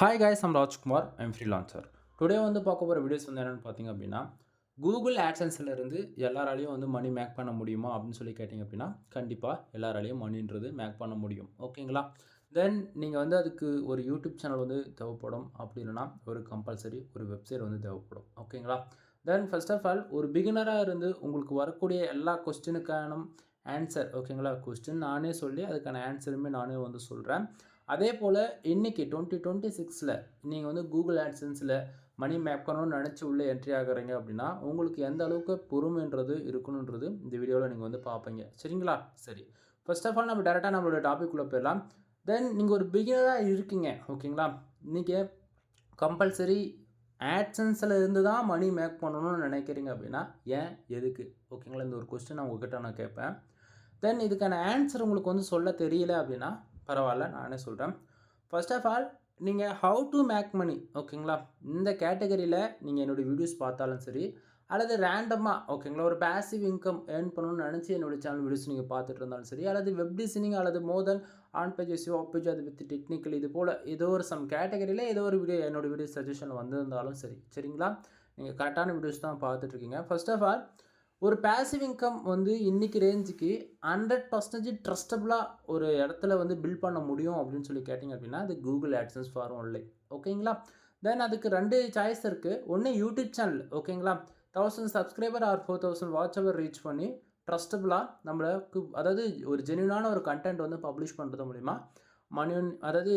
Hi guys, I'm Rajkumar. I'm freelancer. Today வந்து பார்க்க போகிற வீடியோஸ் வந்து என்னென்னு பார்த்தீங்க அப்படின்னா, கூகுள் ஆட்சன்ஸில் இருந்து எல்லாராலையும் வந்து மணி மேக் பண்ண முடியுமா அப்படின்னு சொல்லி கேட்டிங்க அப்படின்னா, கண்டிப்பாக எல்லாராலையும் மணின்றது மேக் பண்ண முடியும். ஓகேங்களா? தென் நீங்கள் வந்து அதுக்கு ஒரு யூடியூப் சேனல் வந்து தேவைப்படும். அப்படி இல்லைனா ஒரு கம்பல்சரி ஒரு வெப்சைட் வந்து தேவைப்படும். ஓகேங்களா? தென் ஃபர்ஸ்ட் ஆஃப் ஆல் ஒரு பிகினராக இருந்து உங்களுக்கு வரக்கூடிய எல்லா கொஸ்டினுக்கான ஆன்சர், ஓகேங்களா? கொஸ்டின் நானே சொல்லி அதுக்கான ஆன்சருமே நானே வந்து சொல்கிறேன். அதே போல் இன்றைக்கி 2026ல் நீங்கள் வந்து கூகுள் ஆட்சன்ஸில் மணி மேக் பண்ணணும்னு நினச்சி உள்ளே என்ட்ரி ஆகுறீங்க அப்படின்னா, உங்களுக்கு எந்த அளவுக்கு பொறுமைன்றது இருக்கணுன்றது இந்த வீடியோவில் நீங்கள் வந்து பார்ப்பீங்க. சரிங்களா? சரி, ஃபர்ஸ்ட் ஆஃப் ஆல் நம்ம டேரெக்டாக நம்மளோட டாபிக்குள்ளே போயிடலாம். தென் நீங்கள் ஒரு பிகினராக இருக்கீங்க, ஓகேங்களா? நீங்கள் கம்பல்சரி ஆட்சன்ஸில் இருந்து தான் மணி மேக் பண்ணணும்னு நினைக்கிறீங்க அப்படின்னா, ஏன், எதுக்கு? ஓகேங்களா? இந்த ஒரு கொஸ்டின் நான் உங்ககிட்ட நான் கேட்பேன். தென் இதுக்கான ஆன்சர் உங்களுக்கு வந்து சொல்ல தெரியல அப்படின்னா பரவாயில்ல, நானே சொல்கிறேன். ஃபர்ஸ்ட் ஆஃப் ஆல் நீங்கள் ஹவு டு மேக் மணி, ஓகேங்களா? இந்த கேட்டகரியில் நீங்கள் என்னோடய வீடியோஸ் பார்த்தாலும் சரி, அல்லது ரேண்டமாக, ஓகேங்களா, ஒரு பேசிவ் இன்கம் ஏர்ன் பண்ணணும்னு நினச்சி என்னோடய சேனல் வீடியோஸ் நீங்கள் பார்த்துட்டு இருந்தாலும் சரி, அல்லது வெப் டிசைனிங் அல்லது more than on page SEO, off page, அது வித் டெக்னிக்கல், இது போல் ஏதோ ஒரு சம் கேட்டகரியில் ஏதோ ஒரு வீடியோ என்னோடய வீடியோ சஜஷன் வந்திருந்தாலும் சரி, சரிங்களா? நீங்கள் கரெக்டான வீடியோஸ் தான் பார்த்துட்ருக்கீங்க. ஃபர்ஸ்ட் ஆஃப் ஆல் ஒரு பேசிவ் இன்கம் வந்து இன்றைக்கி ரேஞ்சுக்கு 100% ட்ரஸ்டபுளாக ஒரு இடத்துல வந்து பில்ட் பண்ண முடியும் அப்படின்னு சொல்லி கேட்டிங்க அப்படின்னா, அது கூகுள் ஆட்சன்ஸ் ஃபார் ஒன்லி. ஓகேங்களா? தென் அதுக்கு 2 சாய்ஸ் இருக்குது. ஒன்று யூடியூப் சேனல், ஓகேங்களா, 1000 சப்ஸ்கிரைபர் ஆர் 4000 வாட்ச் அவர் ரீச் பண்ணி ட்ரஸ்டபுளாக நம்மளுக்கு, அதாவது ஒரு ஜென்யூனான ஒரு கண்டென்ட் வந்து பப்ளிஷ் பண்ணுறது மூலிமா அதாவது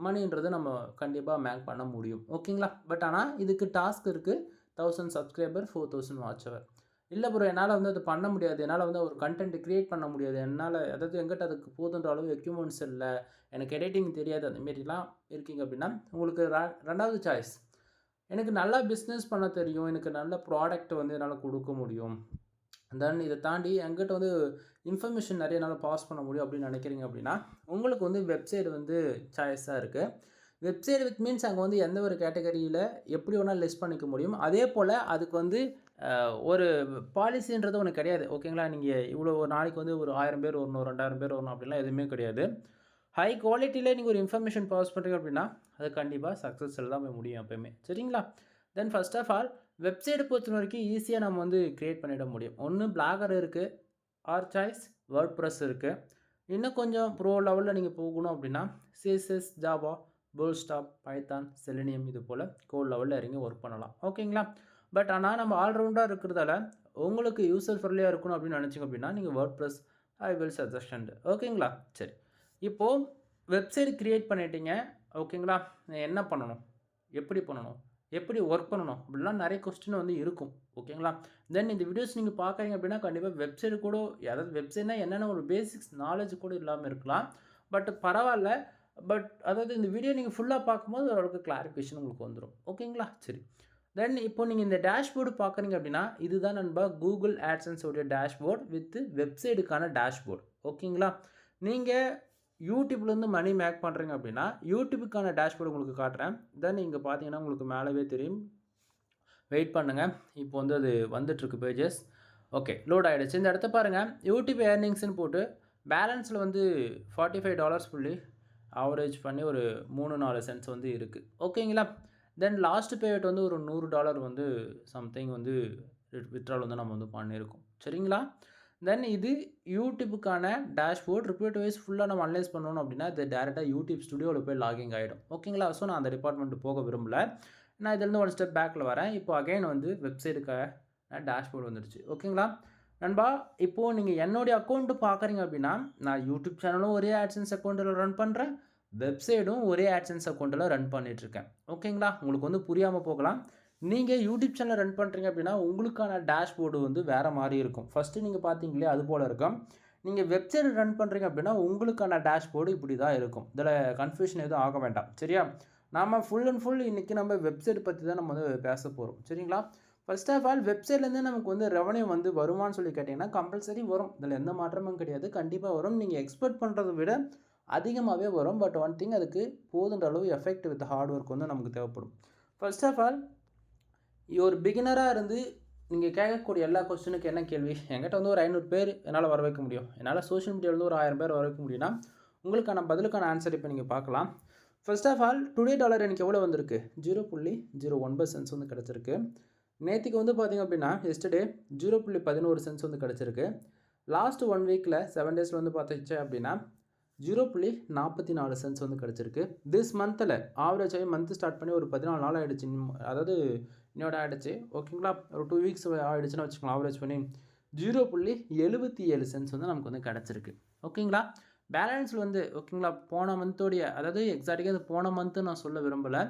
மணின்றது நம்ம கண்டிப்பாக மேக் பண்ண முடியும். ஓகேங்களா? பட் ஆனால் இதுக்கு டாஸ்க் இருக்குது. 1000 சப்ஸ்கிரைபர், 4000 வாட்ச் அவர். இல்லை ப்ரோ, என்னால் வந்து அது பண்ண முடியாது, என்னால் வந்து ஒரு கண்டென்ட் க்ரியேட் பண்ண முடியாது, என்னால், அதாவது எங்கிட்ட அதுக்கு போதுன்ற அளவு எக்யூப்மெண்ட்ஸ் இல்லை, எனக்கு எடிட்டிங் தெரியாது, அந்தமாரிலாம் இருக்கீங்க அப்படின்னா, உங்களுக்கு ரெண்டாவது சாய்ஸ், எனக்கு நல்லா பிஸ்னஸ் பண்ண தெரியும், எனக்கு நல்ல ப்ராடக்ட் வந்து என்னால் கொடுக்க முடியும், தென் இதை தாண்டி என்கிட்ட வந்து இன்ஃபர்மேஷன் நிறைய என்னால் பாஸ் பண்ண முடியும் அப்படின்னு நினைக்கிறீங்க அப்படின்னா, உங்களுக்கு வந்து வெப்சைட் வந்து சாய்ஸாக இருக்குது. வெப்சைட் வித் மீன்ஸ் அங்கே வந்து எந்த ஒரு கேட்டகரியில் எப்படி வேணால் லிஸ்ட் பண்ணிக்க முடியும். அதே போல் அதுக்கு வந்து ஒரு பாலிசின்றது ஒன்று கிடையாது. ஓகேங்களா? நீங்கள் இவ்வளோ ஒரு நாளைக்கு வந்து ஒரு 1000 பேர் வரணும், 2000 பேர் வரணும் அப்படின்லாம் எதுவுமே கிடையாது. ஹை குவாலிட்டியில் நீங்கள் ஒரு இன்ஃபர்மேஷன் பாஸ் பண்ணுறீங்க அப்படின்னா, அது கண்டிப்பாக சக்ஸஸில் தான் போய் முடியும் எப்போயுமே. சரிங்களா? தென் ஃபர்ஸ்ட் ஆஃப் ஆல் வெப்சைட்டை பொறுத்த வரைக்கும் ஈஸியாக நம்ம வந்து க்ரியேட் பண்ணிட முடியும். ஒன்று பிளாகர் இருக்குது, ஆர் சாய்ஸ் வேர்ட் ப்ரெஸ் இருக்குது. இன்னும் கொஞ்சம் ப்ரோ லெவலில் நீங்கள் போகணும் அப்படின்னா CSS, Java, bootstrap, Python, selenium, இது போல் கோட் லெவலில் இறங்கி ஒர்க் பண்ணலாம். ஓகேங்களா? பட் ஆனால் நம்ம ஆல்ரவுண்டாக இருக்கிறதால உங்களுக்கு யூசர் ஃப்ரெண்ட்லியாக இருக்கணும் அப்படின்னு நினச்சிங்க அப்படின்னா நீங்கள் word press I will suggestion. ஓகேங்களா? சரி, இப்போது வெப்சைட் க்ரியேட் பண்ணிட்டீங்க. ஓகேங்களா? என்ன பண்ணணும், எப்படி பண்ணணும், எப்படி ஒர்க் பண்ணணும் அப்படிலாம் நிறைய கொஸ்டின் வந்து இருக்கும். ஓகேங்களா? தென் இந்த வீடியோஸ் நீங்கள் பார்க்குறீங்க அப்படின்னா கண்டிப்பாக வெப்சைட் கூட, அதாவது வெப்சைட்னா என்னென்ன ஒரு பேசிக்ஸ் நாலேஜ் கூட இல்லாமல் இருக்கலாம். பட் பரவாயில்ல. பட் அதாவது இந்த வீடியோ நீங்கள் ஃபுல்லாக பார்க்கும்போது ஓரளவுக்கு கிளாரிஃபிகேஷன் உங்களுக்கு வந்துடும். ஓகேங்களா? சரி, தென் இப்போ நீங்கள் இந்த டேஷ்போர்டு பார்க்குறீங்க அப்படின்னா, இதுதான் நண்பா கூகுள் ஆட்சன்ஸோடைய டேஷ்போர்ட் வித் வெப்சைட்டுக்கான டேஷ்போர்ட். ஓகேங்களா? நீங்கள் யூடியூப்லேருந்து மணி மேக் பண்ணுறீங்க அப்படின்னா யூடியூபுக்கான டேஷ்போர்டு உங்களுக்கு காட்டுறேன். தென் இங்கே பார்த்தீங்கன்னா உங்களுக்கு மேலவே தெரியும். வெயிட் பண்ணுங்கள், இப்போ வந்து அது வந்துட்டுருக்கு பேஜஸ். ஓகே, லோட் ஆகிடுச்சு. இந்த இடத்த பாருங்கள், யூடியூப் ஏர்னிங்ஸ்னு போட்டு பேலன்ஸில் வந்து $45 புள்ளி ஆவரேஜ் பண்ணி ஒரு 3-4 சென்ட்ஸ் வந்து இருக்குது. ஓகேங்களா? தென் லாஸ்ட் பேமெண்ட் வந்து ஒரு $100 வந்து சம்திங் வந்து வித்ட்ரால் வந்து நம்ம வந்து பண்ணியிருக்கோம். சரிங்களா? தென் இது யூடியூப்புக்கான டேஷ்போர்ட். ரிப்போர்ட் வைஸ் ஃபுல்லாக நம்ம அனலைஸ் பண்ணணும் அப்படின்னா இது டேரெக்டாக யூடியூப் ஸ்டுடியோவில் போய் லாகிங் ஆகிடும். ஓகேங்களா? ஸோ நான் அந்த டிபார்ட்மெண்ட் போக விரும்பல. நான் இதிலேருந்து ஒரு ஸ்டெப் பேக்கில் வரேன். இப்போ அகைன் வந்து வெப்சைட்டுக்காக டேஷ்போர்ட் வந்துடுச்சு. ஓகேங்களா நண்பா? இப்போது நீங்கள் என்னுடைய அக்கௌண்ட்டு பார்க்குறீங்க அப்படின்னா, நான் யூடியூப் சேனலும் ஒரே ஆட்சன்ஸ் அக்கௌண்ட்டில் ரன் பண்ணுறேன், வெப்சைட்டும் ஒரே ஆட்சன்ஸ் அக்கௌண்ட்டில் ரன் பண்ணிகிட்ருக்கேன். ஓகேங்களா? உங்களுக்கு வந்து புரியாமல் போகலாம். நீங்கள் யூடியூப் சேனல் ரன் பண்ணுறீங்க அப்படின்னா உங்களுக்கான டேஷ்போர்டு வந்து வேறு மாதிரி இருக்கும். ஃபஸ்ட்டு நீங்கள் பார்த்தீங்களே அது போல் இருக்கும். நீங்கள் வெப்சைட் ரன் பண்ணுறீங்க அப்படின்னா உங்களுக்கான டேஷ்போர்டு இப்படி தான் இருக்கும். இதில் கன்ஃபியூஷன் எதுவும் ஆக வேண்டாம். சரியா? நாம் ஃபுல் அண்ட் ஃபுல் இன்றைக்கி நம்ம வெப்சைட் பற்றி தான் நம்ம வந்து பேச போகிறோம். சரிங்களா? ஃபர்ஸ்ட் ஆஃப் ஆல் வெப்சைட்லேருந்து நமக்கு வந்து ரெவன்யூ வந்து வருமானு சொல்லி கேட்டிங்கன்னா கம்பல்சரி வரும். இதில் எந்த மாற்றமும் கிடையாது. கண்டிப்பாக வரும். நீங்கள் எக்ஸ்பெக்ட் பண்ணுறதை விட அதிகமாகவே வரும். பட் ஒன் திங், அதுக்கு போதுன்ற அளவு எஃபெக்ட் வித் ஹார்ட் ஒர்க் வந்து நமக்கு தேவைப்படும். ஃபர்ஸ்ட் ஆஃப் ஆல் ஒரு பிகினராக இருந்து நீங்கள் கேட்கக்கூடிய எல்லா கொஸ்டினுக்கு என்ன கேள்வி, என்கிட்ட வந்து ஒரு 500 பேர் என்னால் வர வைக்க முடியும், என்னால் சோஷியல் மீடியாவிலேருந்து ஒரு 1000 பேர் வர வைக்க முடியும்னா உங்களுக்கான பதிலுக்கான ஆன்சர் இப்போ நீங்கள் பார்க்கலாம். First of all today dollar எனக்கு எவ்வளோ வந்திருக்கு 0.09 சென்ட்ஸ் வந்து கிடச்சிருக்கு. நேற்றுக்கு வந்து பார்த்திங்க அப்படின்னா எஸ்டர்டே 0.11 சென்ட்ஸ் வந்து கிடச்சிருக்கு. லாஸ்ட் 1 வீக்கில் 7 டேஸில் வந்து பார்த்துச்சு அப்படின்னா 0.44 சென்ட்ஸ் வந்து கிடச்சிருக்கு. திஸ் மந்தில் ஆவரேஜ் ஆகி மந்த் ஸ்டார்ட் பண்ணி ஒரு 14 நாள் ஆகிடுச்சு. அதாவது இன்னோட ஆகிடுச்சு ஓகேங்களா. ஒரு 2 வீக்ஸ் ஆகிடுச்சுன்னு வச்சுக்கலாம். ஆவரேஜ் பண்ணி 0.77 சென்ட்ஸ் வந்து நமக்கு வந்து கிடச்சிருக்கு ஓகேங்களா. பேலன்ஸில் வந்து ஓகேங்களா போன மந்தோடைய, அதாவது எக்ஸாக்டாக அது போன மந்த்து நான் சொல்ல விரும்பலை.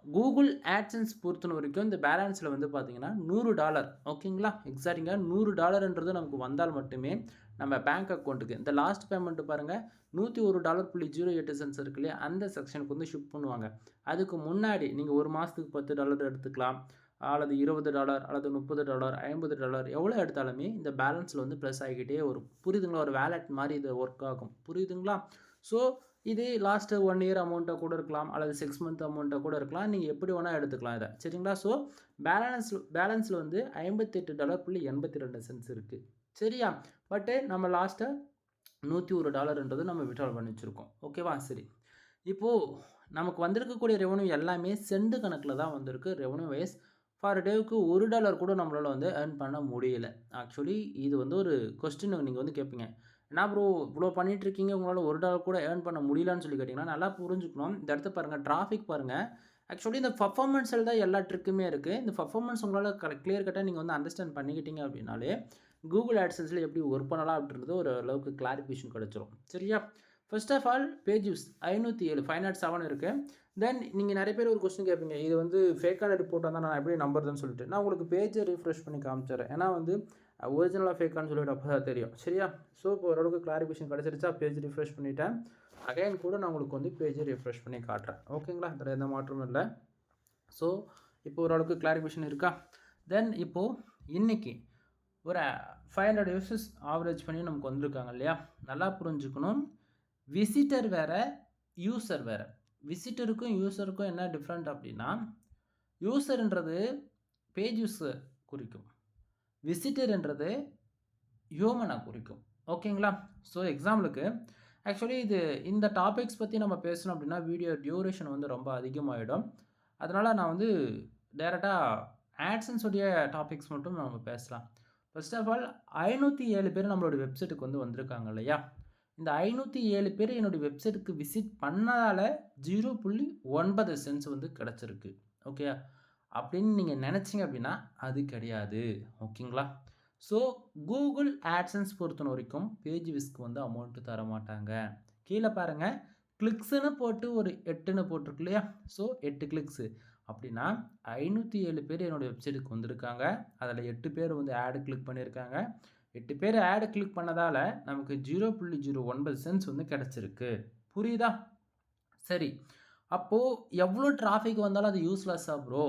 கூகுள் ஆட்சன்ஸ் பொறுத்த வரைக்கும் இந்த பேலன்ஸில் வந்து பார்த்தீங்கன்னா $100 ஓகேங்களா. எக்ஸாக்டாக $100ன்றது நமக்கு வந்தால் மட்டுமே நம்ம பேங்க் அக்கௌண்ட்டுக்கு இந்த லாஸ்ட் பேமெண்ட்டு பாருங்கள் $101.08 சென்ட்ஸ் இருக்கு இல்லையா, அந்த செக்ஷனுக்கு வந்து ஷிஃப்ட் பண்ணுவாங்க. அதுக்கு முன்னாடி நீங்கள் ஒரு மாதத்துக்கு $10 எடுத்துக்கலாம், அல்லது $20 அல்லது $30 $50 எவ்வளோ எடுத்தாலுமே இந்த பேலன்ஸில் வந்து ப்ளஸ் ஆகிக்கிட்டே வரும். புரியுதுங்களா. ஒரு வேலெட் மாதிரி இது ஒர்க் ஆகும். புரியுதுங்களா. ஸோ இது லாஸ்ட்டு 1 இயர் அமௌண்ட்டாக கூட இருக்கலாம், அல்லது 6 மந்த் அமௌண்ட்டாக கூட இருக்கலாம். நீங்கள் எப்படி வேணால் எடுத்துக்கலாம் இதை, சரிங்களா. ஸோ பேலன்ஸில் வந்து $58.82 சென்ட்ஸ் இருக்குது, சரியா. பட்டு நம்ம லாஸ்ட்டாக $101ன்றது நம்ம விட்ரால் பண்ணி வச்சுருக்கோம் ஓகேவா. சரி, இப்போது நமக்கு வந்திருக்கக்கூடிய ரெவன்யூ எல்லாமே சென்ட் கணக்கில் தான் வந்திருக்கு. ரெவன்யூ வைஸ் ஃபார் டேவுக்கு $1 கூட நம்மளால் வந்து ஏர்ன் பண்ண முடியல. ஆக்சுவலி இது வந்து ஒரு கொஸ்டின் நீங்கள் வந்து கேட்பீங்க, என்ன ப்ரோ இவ்வளோ பண்ணிகிட்ருக்கீங்க, உங்களால் $1 கூட ஏர்ன் பண்ண முடியலன்னு சொல்லி கேட்டிங்கன்னா நல்லா புரிஞ்சுக்கணும். இந்த இடத்த பாருங்கள், டிராஃபிக் பாருங்கள். ஆக்சுவலி இந்த பர்ஃபார்மன்ஸில் தான் எல்லா ட்ரிக்குமே இருக்குது. இந்த பர்ஃபார்மன்ஸ் உங்களால் கிளியர் கட்டாக நீங்கள் வந்து அண்டர்ஸ்டாண்ட் பண்ணிக்கிட்டீங்க அப்படின்னாலே கூகுள் ஆட்சன்ஸில் எப்படி ஒர்க் பண்ணலாம் அப்படின்றது ஒரு அளவுக்கு கிளாரிஃபிகேஷன் கிடச்சிரும், சரியா. First of all page views 507 இருக்குது. தென் நீங்கள் நிறைய பேர் ஒரு கொஸ்டின் கேட்பீங்க, இது வந்து ஃபேக்கான ரிப்போர்ட்டாக தான் நான் எப்படி நம்புறதுன்னு சொல்லிட்டு நான் உங்களுக்கு பேஜை ரிஃப்ரெஷ் பண்ணி காமிச்சிடுறேன். ஏன்னா வந்து ஒரிஜினலாக ஃபேக்கான்னு சொல்லிட்டு அப்போ தான் தெரியும், சரியா. ஸோ இப்போ ஓரளவுக்கு கிளாரிஃபிகேஷன் கிடச்சிருச்சா. பேஜ் ரிஃப்ரெஷ் பண்ணிவிட்டேன். அகைன் கூட நான் உங்களுக்கு வந்து பேஜை ரிஃப்ரெஷ் பண்ணி காட்டுறேன் ஓகேங்களா. அதில் எந்த மாற்றமும் இல்லை. ஸோ இப்போ ஓரளவுக்கு கிளாரிஃபிகேஷன் இருக்கா. தென் இப்போது இன்றைக்கி ஒரு 500 யூசர்ஸ் ஆவரேஜ் பண்ணி நமக்கு வந்திருக்காங்க இல்லையா. நல்லா புரிஞ்சுக்கணும், விசிட்டர் வேறு யூசர் வேறு. விசிட்டருக்கும் யூசருக்கும் என்ன டிஃப்ரெண்ட் அப்படின்னா, யூசர்ன்றது பேஜ் யூஸை குறிக்கும், விசிட்டர்ன்றது ஹியூமனை குறிக்கும் ஓகேங்களா. ஸோ எக்ஸாம்பிளுக்கு ஆக்சுவலி இந்த டாபிக்ஸ் பற்றி நம்ம பேசணும் அப்படின்னா வீடியோ டியூரேஷன் வந்து ரொம்ப அதிகமாகிடும். அதனால் நான் வந்து டைரெக்டாக ஆட்சன்ஸுடைய டாபிக்ஸ் மட்டும் நம்ம பேசலாம். ஃபர்ஸ்ட் ஆஃப் ஆல் 507 பேர் நம்மளோட வெப்சைட்டுக்கு வந்து வந்திருக்காங்க இல்லையா. இந்த 507 பேர் என்னுடைய வெப்சைட்டுக்கு விசிட் பண்ணதால் 0.9 சென்ட்ஸ் வந்து கிடச்சிருக்கு ஓகே அப்படின்னு நீங்கள் நினச்சிங்க அப்படின்னா அது கிடையாது ஓகேங்களா. ஸோ கூகுள் ஆட்சன்ஸ் பொறுத்த வரைக்கும் பேஜ் விஸ்க்கு வந்து அமௌண்ட்டு தர மாட்டாங்க. கீழே பாருங்கள், கிளிக்ஸுன்னு போட்டு ஒரு 8ன்னு போட்டிருக்கு இல்லையா. ஸோ 8 கிளிக்ஸு அப்படின்னா 507 பேர் என்னோடய வெப்சைட்டுக்கு வந்திருக்காங்க. அதில் 8 பேர் வந்து ஆடு கிளிக் பண்ணியிருக்காங்க. 8 பேர் ஆடு கிளிக் பண்ணதால் நமக்கு 0.09 சென்ட்ஸ் வந்து கிடச்சிருக்கு. புரியுதா. சரி, அப்போது எவ்வளோ டிராஃபிக் வந்தாலும் அது யூஸ்லெஸ்ஸாக ப்ரோ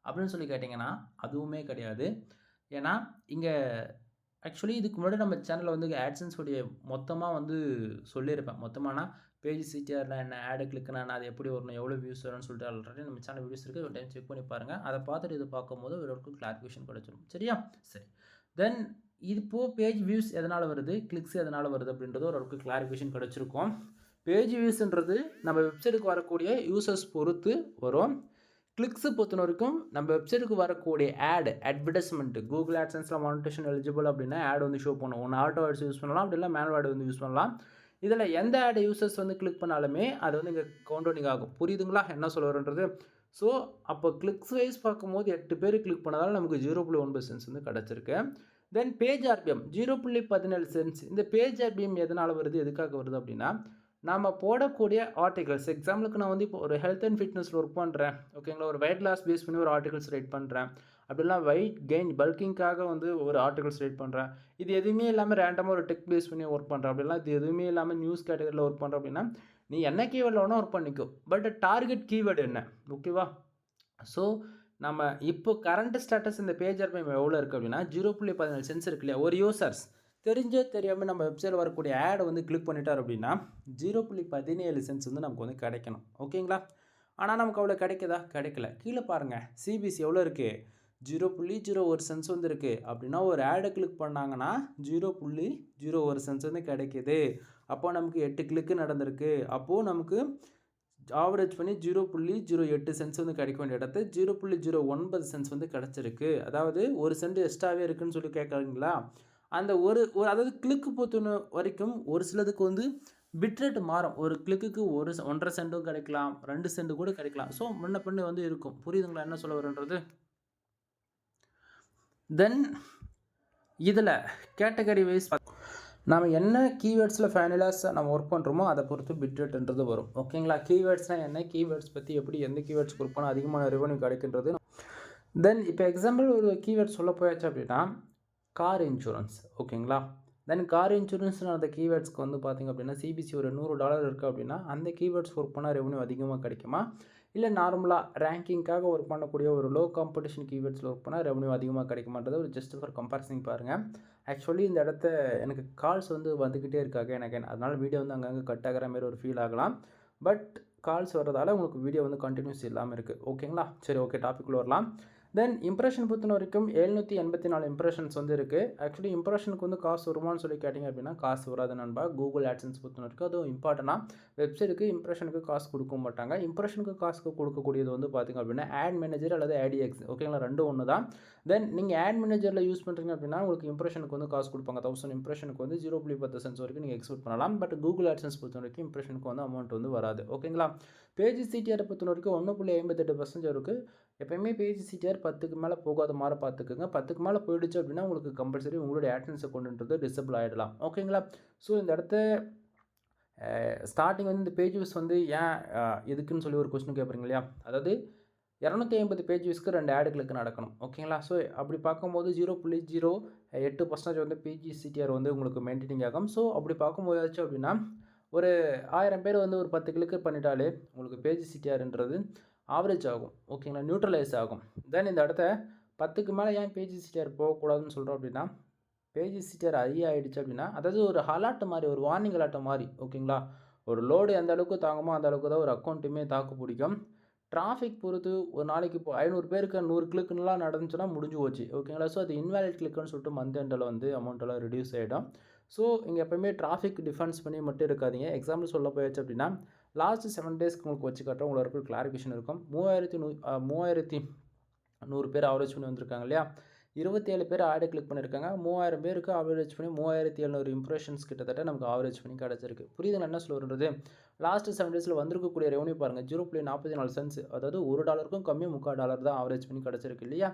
அப்படின்னு சொல்லி கேட்டிங்கன்னா அதுவுமே கிடையாது. ஏன்னா இங்கே ஆக்சுவலி இதுக்கு முன்னாடி நம்ம சேனலில் வந்து ஆட்சன்ஸ் உடைய மொத்தமாக வந்து சொல்லியிருப்பேன். மொத்தமானா பேஜ் சிடிஆரில் என்ன, ஆடு கிளிக்னா அது எப்படி வரணும், எவ்வளோ வியூஸ் வரும்னு சொல்லிட்டு ஆல்ரெடி நம்ம சேனல் வீடியோஸ் இருக்குது, ஒரு டைம் செக் பண்ணி பாருங்கள். அதை பார்த்துட்டு இதை பார்க்கும்போது ஒரு கிளாரிஃபிகேஷன் கிடச்சிடும், சரியா. சரி, தென் இப்போது பேஜ் வியூஸ் எதனால் வருது, கிளிக்ஸ் எதனால் வருது அப்படின்றது ஓரளவுக்கு கிளாரிஃபிகேஷன் கிடச்சிருக்கும். பேஜ் வியூஸ்ன்றது நம்ம வெப்சைட்டுக்கு வரக்கூடிய யூசர்ஸ் பொறுத்து வரும். கிளிக்ஸு பொறுத்த வரைக்கும் நம்ம வெப்சைட்டுக்கு வரக்கூடிய அட்வர்டைஸ்மெண்ட்டு கூகுள் ஆட்சன்ஸில் மானிட்டேஷன் எலிஜிபிள் அப்படின்னா ஆட் வந்து ஷோ பண்ணுவோம். ஒன்று ஆட்டோ ஆட்ஸ் யூஸ் பண்ணலாம், அப்படி இல்லை மேனுவல் ஆட் வந்து யூஸ் பண்ணலாம். இதில் எந்த ஆட் யூசர்ஸ் வந்து கிளிக் பண்ணாலுமே அது வந்து இங்கே கவுண்டவுனிங் ஆகும். புரியுதுங்களா என்ன சொல்ல வரன்றது. ஸோ அப்போ கிளிக்ஸ் வைஸ் பார்க்கும்போது 8 பேர் கிளிக் பண்ணதால் நமக்கு 0.9 சென்ட்ஸ் வந்து கிடச்சிருக்கு. Then page RPM 0.17 cents. இந்த பேஜ் ஆர்பிஎம் எதனால் வருது, எதுக்காக வருது அப்படின்னா, நம்ம போடக்கூடிய ஆர்டிகல்ஸ், எக்ஸாம்பிளுக்கு நான் வந்து இப்போ ஒரு ஹெல்த் அண்ட் ஃபிட்னஸில் ஒர்க் பண்ணுறேன் ஓகேங்களா. ஒரு வெயிட் லாஸ் பேஸ் பண்ணி ஒரு ஆர்டிகல்ஸ் ரைட் பண்ணுறேன், அப்படிலாம் வெயிட் கெயின் பல்கிங்காக வந்து ஒரு ஆர்டிகல்ஸ் ரைட் பண்ணுறேன். இது எதுவுமே இல்லாமல் ரேண்டமாக ஒரு டெக் பேஸ் பண்ணி ஒர்க் பண்ணுறேன், அப்படிலாம் இது எதுவுமே இல்லாமல் நியூஸ் கேட்டகரியில் ஒர்க் பண்ணுறேன் அப்படின்னா நீ என்ன கீவேர்டில் வேணால் ஒர்க் பண்ணிக்கோ, பட் டார்கெட் கீவேர்டு என்ன ஓகேவா. ஸோ நம்ம இப்போ கரண்ட் ஸ்டேட்டஸ் இந்த பேஜ் ஆர்பிஎம் எவ்வளோ இருக்குது அப்படின்னா 0.17 சென்ட்ஸ் இருக்கு இல்லையா. ஒரு யூசர்ஸ் தெரிஞ்சோ தெரியாமல் நம்ம வெப்சைட்டில் வரக்கூடிய ஆடை வந்து கிளிக் பண்ணிட்டார் அப்படின்னா 0.17 சென்ட்ஸ் வந்து நமக்கு வந்து கிடைக்கணும் ஓகேங்களா. ஆனால் நமக்கு அவ்வளோ கிடைக்குதா, கிடைக்கல. கீழே பாருங்கள், சிபிசி எவ்வளோ இருக்குது, 0.01 சென்ட்ஸ் வந்து இருக்குது. அப்படின்னா ஒரு ஆடை கிளிக் பண்ணாங்கன்னா 0.01 சென்ட்ஸ் வந்து கிடைக்கிது. அப்போது நமக்கு 8 கிளிக்கு நடந்திருக்கு. அப்போது நமக்கு ஆவரேஜ் பண்ணி 0.08 சென்ட்ஸ் வந்து கிடைக்க வேண்டிய இடத்து 0.09 சென்ட்ஸ் வந்து கிடச்சிருக்கு. அதாவது 1 சென்ட் எக்ஸ்ட்ராவே இருக்குன்னு சொல்லி கேட்குறீங்களா? அந்த ஒரு அதாவது கிளிக்கு பொறுத்த வரைக்கும் ஒரு சிலதுக்கு வந்து பிட்ரேட் மாறும். ஒரு கிளிக்குக்கு 1.5 சென்ட்டும் கிடைக்கலாம், 2 சென்ட் கூட கிடைக்கலாம். ஸோ முன்ன பின்ன வந்து இருக்கும். புரியுதுங்களா என்ன சொல்ல வரேன்றது? தென் இதில் கேட்டகரி வைஸ் நம்ம என்ன கீவேர்ட்ஸில் ஃபைனலாக நம்ம ஒர்க் பண்ணுறோமோ அதை பொறுத்து பிட்ரேட்ன்றது வரும். ஓகேங்களா? கீவேர்ட்ஸ்னால் என்ன, கீவேர்ட்ஸ் பற்றி எப்படி எந்த கீவேர்ட்ஸ் ஒர்க் பண்ணால் அதிகமான ரெவன்யூ கிடைக்கின்றது. தென் இப்போ எக்ஸாம்பிள் ஒரு கீவேர்ட் சொல்ல போயாச்சு அப்படின்னா கார் இன்சூரன்ஸ். ஓகேங்களா? தென் கார் இன்சூரன்ஸ்னு அந்த கீவேர்ட்ஸ்க்கு வந்து பார்த்திங்க அப்படின்னா சிபிசி ஒரு $100 இருக்குது அப்படின்னா அந்த கீவேர்ட்ஸ் ஒர்க் பண்ணால் ரெவன்யூ அதிகமாக கிடைக்குமா, இல்லை நார்மலாக ரேங்கிங்காக ஒர்க் பண்ணக்கூடிய ஒரு லோ காம்படிஷன் கீவேர்ட்ஸில் ஒர்க் பண்ணால் ரெவன்யூ அதிகமாக கிடைக்குமான்றது ஒரு ஜஸ்ட் ஃபார் கம்பேரிசன் பாருங்கள். ஆக்சுவலி இந்த இடத்த எனக்கு கால்ஸ் வந்து வந்துக்கிட்டே இருக்காங்க எனக்கு, அதனால் வீடியோ வந்து அங்கங்கே கட் ஆகிற மாதிரி ஒரு ஃபீல் ஆகலாம். பட் கால்ஸ் வர்றதால உங்களுக்கு வீடியோ வந்து கண்டினியூஸ் இல்லாமல் இருக்குது. ஓகேங்களா? சரி, ஓகே, டாபிக்குள்ளே வரலாம். தென் இம்ப்ரெஷன் பொறுத்த வரைக்கும் 784 இம்ப்ரெஷன்ஸ் வந்து இருக்குது. ஆக்சுவலி இம்ப்ரெஷனுக்கு வந்து காசு வருமானு சொல்லி கேட்டிங்க அப்படின்னா காசு வராது நண்பா. கூகுள் ஆட்சன்ஸ் பொறுத்த வரைக்கும் அதுவும் இம்பார்ட்டனாக வெப்சைட்டுக்கு இம்ப்ரெஷனுக்கு காசு கொடுக்க மாட்டாங்க. இம்ப்ரெஷனுக்கு காசு கொடுக்கக்கூடியது வந்து பார்த்திங்க அப்படின்னா ஆட் மேனேஜர் அல்லது AdX. ஓகேங்களா? ரெண்டும் ஒன்று தான். தென் நீங்கள் ஆட் மேனேஜரில் யூஸ் பண்ணுறீங்க அப்படின்னா உங்களுக்கு இம்ப்ரெஷனுக்கு வந்து காசு கொடுப்பாங்க. 1000 இம்ப்ரெஷனுக்கு வந்து 0.10 சென்ட்ஸ் வரைக்கும் நீங்கள் எக்ஸ்பெக்ட் பண்ணலாம். பட் கூகுள் ஆட்சன்ஸ் பொறுத்த வரைக்கும் இம்ப்ரெஷனுக்கு வந்து அமௌண்ட் வந்து வராது. ஓகேங்களா? பேஜ் சிடிஆரை பொறுத்த வரைக்கும் 1.58% இருக்குது. எப்போயுமே பேஜ் சிடிஆர் 10க்கு மேலே போகாத மாதிரி பார்த்துக்குங்க. 10க்கு மேலே போயிடுச்சு அப்படின்னா உங்களுக்கு கம்பல்சரி உங்களுடைய ஆட்சன்ஸ் அக்கௌண்ட்ன்றது டிசபிள் ஆகிடலாம். ஓகேங்களா? ஸோ இந்த இடத்த ஸ்டார்டிங் வந்து இந்த பேஜ் வியூஸ் வந்து ஏன் எதுக்குன்னு சொல்லி ஒரு கொஸ்டின் கேட்குறீங்க இல்லையா? அதாவது 250 பேஜ் வியூஸ்க்கு 2 ஆடு கிளிக் நடக்கணும். ஓகேங்களா? ஸோ அப்படி பார்க்கும்போது 0.08% வந்து பேஜ் சிடிஆர் வந்து உங்களுக்கு மெயின்டைனிங் ஆகும். ஸோ அப்படி பார்க்கும்போதாச்சு அப்படின்னா ஒரு 1000 பேர் வந்து ஒரு 10 கிளிக் பண்ணிட்டாலே உங்களுக்கு பேஜ் சிடிஆர்ன்றது ஆவரேஜ் ஆகும். ஓகேங்களா? நியூட்ரலைஸ் ஆகும். தென் இந்த இடத்த 10க்கு மேலே ஏன் பேஜ் சிடிஆர் போகக்கூடாதுன்னு சொல்கிறோம் அப்படின்னா பேஜ் சிடிஆர் ஆகிடுச்சு அப்படின்னா அதாவது ஒரு அலர்ட் மாதிரி, ஒரு வார்னிங் அலர்ட் மாதிரி. ஓகேங்களா? ஒரு லோடு எந்த அளவுக்கு தாங்குமோ அந்த அளவுக்கு தான் ஒரு அக்கௌண்ட்டுமே தாக்கு பிடிக்கும். டிராஃபிக் பொறுத்து ஒரு நாளைக்கு இப்போ 500 பேருக்கு 100 கிளிக்குலாம் நடந்துச்சுன்னா முடிஞ்சு போச்சு. ஓகேங்களா? ஸோ அது இன்வேலிட் கிளிக்குன்னு சொல்லிட்டு மந்த் எண்டில் வந்து அமௌண்ட்டெல்லாம் ரெடியூஸ் ஆகிடும். ஸோ இங்கே எப்போயுமே டிராஃபிக் டிஃபென்ஸ் பண்ணி மட்டும் இருக்காதீங்க. எக்ஸாம்பிள் சொல்ல போயாச்சு அப்படின்னா லாஸ்ட் 7 டேஸ்க்கு உங்களுக்கு வச்சு காட்டுறோம். உங்களுக்கு கிளாரிஃபிகேஷன் இருக்கும். 3100 பேர் ஆவரேஜ் பண்ணி வந்திருக்காங்க இல்லையா? 27 பேர் ஆடு கிளிக் பண்ணியிருக்காங்க. 3000 பேருக்கு ஆவரேஜ் பண்ணி 3700 இம்ப்ரெஷன்ஸ் கிட்டத்தட்ட நமக்கு ஆவரேஜ் பண்ணி கிடச்சிருக்கு. புரியுதுங்க என்ன சொல்கிறது? லாஸ்ட் 7 டேஸில் வந்திருக்கக்கூடிய ரெவன்யூ பாருங்கள் 0.44 சென்ட்ஸ், அதாவது $1க்கும் கம்மி $3 தான் ஆவரேஜ் பண்ணி கிடச்சிருக்கு இல்லையா?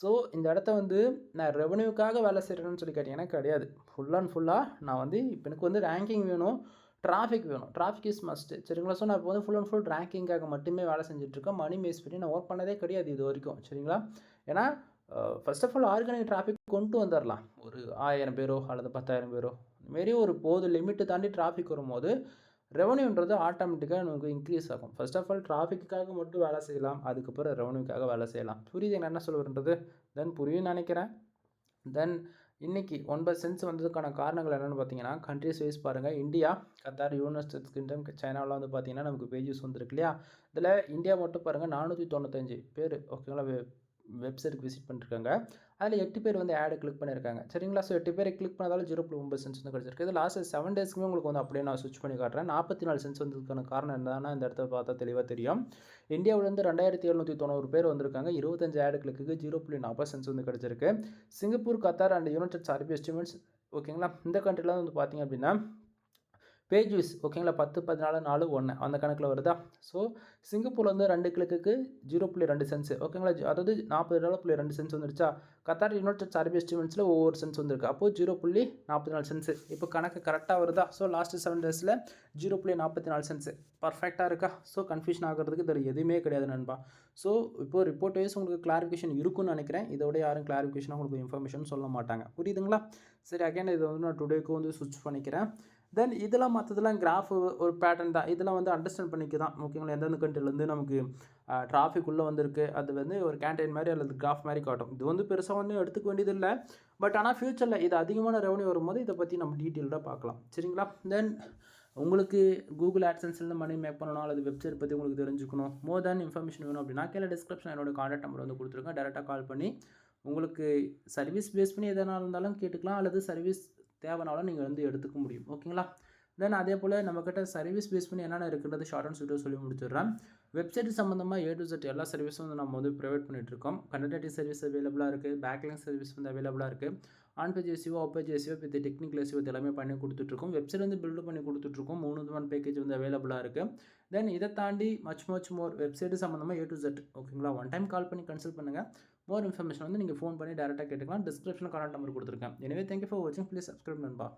ஸோ இந்த இடத்த வந்து நான் ரெவன்யூக்காக வேலை செய்கிறேன்னு சொல்லி கேட்டிங்கன்னா கிடையாது. ஃபுல் அண்ட் ஃபுல்லாக நான் வந்து இப்போ எனக்கு வந்து ரேங்கிங் வேணும், டிராஃபிக் வேணும். Traffic is must. சரிங்களா? ஸோ நான் இப்போ வந்து ஃபுல் அண்ட் ஃபுல் ரேங்கிங்காக மட்டுமே வேலை செஞ்சுட்ருக்கேன். மணி மேஸ் பண்ணி நான் ஒர்க் பண்ணதே கிடையாது இது வரைக்கும். சரிங்களா? ஏன்னா first of all organic traffic கொண்டு வந்துடலாம். ஒரு 1000 பேரோ அல்லது 10,000 பேரோ இதுமாரி ஒரு போது லிமிட்டு தாண்டி டிராஃபிக் வரும்போது ரெவன்யூன்றது ஆட்டோமேட்டிக்காக நமக்கு இன்க்ரீஸ் ஆகும். ஃபர்ஸ்ட் ஆஃப் ஆல் டிராஃபிக்காக மட்டும் வேலை செய்யலாம், அதுக்கப்புறம் ரெவன்யூக்காக வேலை செய்யலாம். புரியுது என்ன சொல்ல வருன்றது? தென் புரியும்னு நினைக்கிறேன். தென் இன்றைக்கி 9 சென்ட்ஸ் வந்ததுக்கான காரணங்கள் என்னென்னு பார்த்தீங்கன்னா கண்ட்ரிஸ் வைஸ் பாருங்கள். இந்தியா, கத்தார், யுனைடெட் கிங்டம், சைனாவில் வந்து பார்த்திங்கன்னா நமக்கு பேஜஸ் வந்துருக்கு இல்லையா? இதில் இந்தியா மட்டும் பாருங்கள் 495 பேர் ஓகேங்களா வெப்சைட்டுக்கு விசிட் பண்ணிருக்காங்க. அதில் 8 பேர் வந்து ஆடு கிளிக் பண்ணியிருக்காங்க. சரிங்களா? ஸோ 8 பேர் கிளிக் பண்ணதால 0.9 சென்ட்ஸ் வந்து கிடச்சிருக்கு. இது லாஸ்ட் 7 டேஸ்க்குமே உங்களுக்கு வந்து அப்படியே நான் ஸ்விட்ச் பண்ணி காட்டுறேன். 44 சென்ட்ஸ் வந்ததுக்கான காரணம் என்னன்னா இந்த இடத்த பார்த்தா தெளிவாக தெரியும். இந்தியாவிலேருந்து 2790 பேர் வந்திருக்காங்க. 25 ஆடு கிளிக்கு 0.40 சென்ட்ஸ் வந்து கிடச்சிருக்கு. சிங்கப்பூர், கத்தார் அண்ட் யுனைடெட் அரபு எஸ்டிமேட்ஸ் ஓகேங்களா? இந்த கண்ட்ரிலாம் வந்து பார்த்திங்க அப்படின்னா பேஜ் வியூஸ் ஓகேங்களா 10, 14, 4, 1 அந்த கணக்கில் வருதா? ஸோ சிங்கப்பூரில் வந்து 2 கிளிக்கு 0.2 சென்ட்ஸ் ஓகேங்களா? அதாவது $40.2 சென்ட்ஸ் வந்துருச்சா? கத்தார், யுனைடெட் அரபு எஸ்டிமேட்ஸில் ஒவ்வொரு சென்ட்ஸ் வந்துருக்கு. அப்போது 0.44 சென்ட்ஸ். இப்போ கணக்கு கரெக்டாக வருதா? ஸோ லாஸ்ட் 7 டேஸில் 0.44 சென்ட்ஸ் பர்ஃபெக்டாக இருக்கா? ஸோ கன்ஃபியூஷன் ஆகிறதுக்கு இது எதுவுமே கிடையாது நண்பா. ஸோ இப்போது ரிப்போர்ட் வைஸ் உங்களுக்கு கிளாரிஃபிகேஷன் இருக்குன்னு நினைக்கிறேன். இதோட யாரும் கிளாரிஃபிகேஷனாக உங்களுக்கு இன்ஃபர்மேஷன் சொல்ல மாட்டாங்க. புரியுதுங்களா? சரி, அகைன் இதை வந்து நான் டுடேக்கு வந்து ஸ்விட்ச் பண்ணிக்கிறேன். தென் இதெல்லாம் மற்றதெல்லாம் கிராஃப் ஒரு பேட்டர்ன் தான். இதெல்லாம் வந்து அண்டர்ஸ்டாண்ட் பண்ணிக்க தான் ஓகேங்களா? எந்தெந்த கண்ட்ரிலேருந்து நமக்கு டிராஃபிக் உள்ளே வந்திருக்கு அது வந்து ஒரு கேண்டெயின் மாதிரி அல்லது கிராஃப் மாதிரி காட்டும். இது வந்து பெருசாக வந்து எடுத்துக்க வேண்டியது இல்லை. பட் ஆனால் ஃப்யூச்சரில் இது அதிகமான ரெவன்யூ வரும்போது இதை பற்றி நம்ம டீட்டெயில்டாக பார்க்கலாம். சரிங்களா? தென் உங்களுக்கு கூகுள் ஆட்சன்ஸ்லேருந்து மணி மேக் பண்ணணும் அல்லது வெப்சைட் பற்றி உங்களுக்கு தெரிஞ்சுக்கணும், மோர் தேன் இன்ஃபர்மேஷன் வேணும் அப்படின்னா கீழே டிஸ்கிரிப்ஷன் என்னோட கான்டாக்ட் நம்பர் வந்து கொடுத்துருக்கேன். டேரெக்டாக கால் பண்ணி உங்களுக்கு சர்வீஸ் பேஸ் பண்ணி எதனா இருந்தாலும் கேட்டுக்கலாம், அல்லது சர்வீஸ் தேவைனாலும் நீங்கள் வந்து எடுத்துக்க முடியும். ஓகேங்களா? தென் அதே போல் நம்மக்கிட்ட சர்வீஸ் பேஸ் பண்ணி என்னென்ன இருக்குன்றது ஷார்ட் அண்ட் ஸ்வீட்டாக சொல்லி முடிச்சிடுறேன். வெப்சைட் சம்மந்தமாக A to Z எல்லா சர்வீஸும் வந்து நம்ம வந்து ப்ரொவைட் பண்ணிகிட்ருக்கோம். கண்டென்ட் சர்வீஸ் அவைலபிளாக இருக்குது, பேக்லிங்க் சர்வீஸ் வந்து அவைலபிளாக இருக்குது, on page SEO, off page SEO with technical SEO இது எல்லாமே பண்ணி கொடுத்துட்ருக்கோம். வெப்சைட் வந்து பில்டு பண்ணி கொடுத்துட்ருக்கோம். 3 விதமான பேக்கேஜ் வந்து அவைலபிளாக இருக்குது. தென் இதை தாண்டி மச் மோர் வெப்சைட் சம்மந்தமாக A to Z ஓகேங்களா. ஒன் டைம் கால் பண்ணி கன்சல்ட் பண்ணுங்கள். மோர் இன்ஃபர்மேஷன் வந்து நீங்கள் ஃபோன் பண்ணி டேரெக்டாக கேட்டுக்கலாம். டிஸ்கிரிப்ஷனில் கான்டாக்ட் நம்பர் கொடுத்துருக்கேன். எனவே தேங்க்யூ ஃபார் வாட்சிங். ப்ளீஸ் சப்ஸ்கிரைப் நண்பா.